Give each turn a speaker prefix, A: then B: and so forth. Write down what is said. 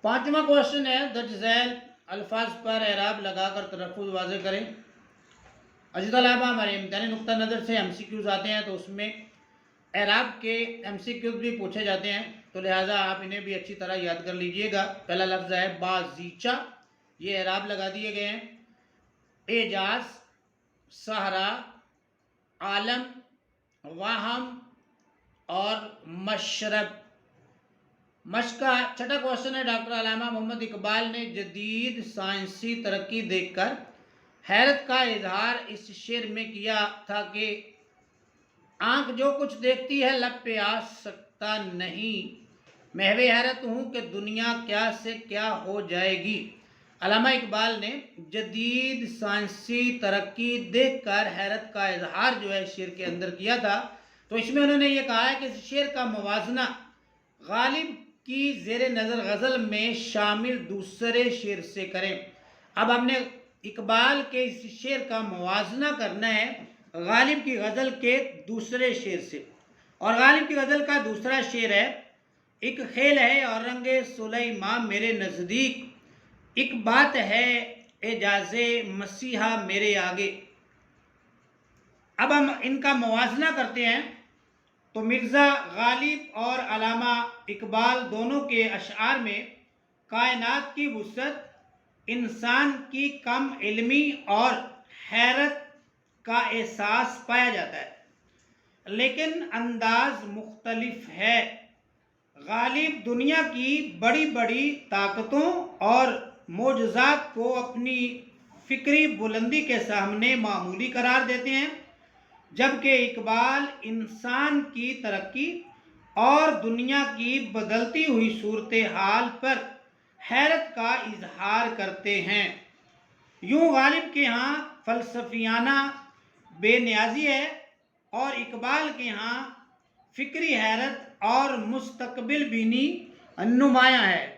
A: पांचवा क्वेश्चन है दर्ज झैल अल्फाज पर एराब लगाकर तलफ़्फ़ुज़ वाज़ेह करें। अज़ीज़ तलबा, हमारे इम्तिहानी नुक्ता नज़र से MCQs आते हैं तो उसमें एराब के MCQs भी पूछे जाते हैं, तो लिहाजा आप इन्हें भी अच्छी तरह याद कर लीजिएगा। पहला लफ्ज़ है बाज़ीचा, ये एराब लगा दिए गए हैं। एजाज, सहरा, आलम, वाहम और मशरब। मश्क का छठा क्वेश्चन है डॉक्टर अल्लामा मोहम्मद इकबाल ने जदीद साइंसी तरक्की देखकर हैरत का इजहार इस शेर में किया था कि आंख जो कुछ देखती है लब पे आ सकता नहीं, महवे हैरत हूँ कि दुनिया क्या से क्या हो जाएगी। अल्लामा इकबाल ने जदीद साइंसी तरक्की देखकर हैरत का इजहार जो है शेर के अंदर किया था, तो इसमें उन्होंने ये कहा है कि इस शेर का मुवाजना गालिब की ज़ेर नज़र गज़ल में शामिल दूसरे शेर से करें। अब हमने इकबाल के इस शेर का मुवाजना करना है गालिब की गज़ल के दूसरे शेर से, और गालिब की गज़ल का दूसरा शेर है, एक खेल है और रंगे सुलेमा मेरे नज़दीक, एक बात है एजाज़े मसीहा मेरे आगे। अब हम इनका मुवाजना करते हैं तो मिर्ज़ा गालिब और अल्लामा इकबाल दोनों के अशआर में कायनात की वुसअत, इंसान की कम इल्मी और हैरत का एहसास पाया जाता है, लेकिन अंदाज मुख्तलिफ है। गालिब दुनिया की बड़ी बड़ी ताकतों और मोजज़ात को अपनी फ़िक्री बुलंदी के सामने मामूली करार देते हैं, जबकि इकबाल इंसान की तरक्की और दुनिया की बदलती हुई सूरत हाल पर हैरत का इजहार करते हैं। यूँ गालिब के यहाँ फ़लसफ़ियाना बेनियाज़ी है और इकबाल के यहाँ फ़िक्री हैरत और मुस्तक़बिल बीनी नुमायाँ है।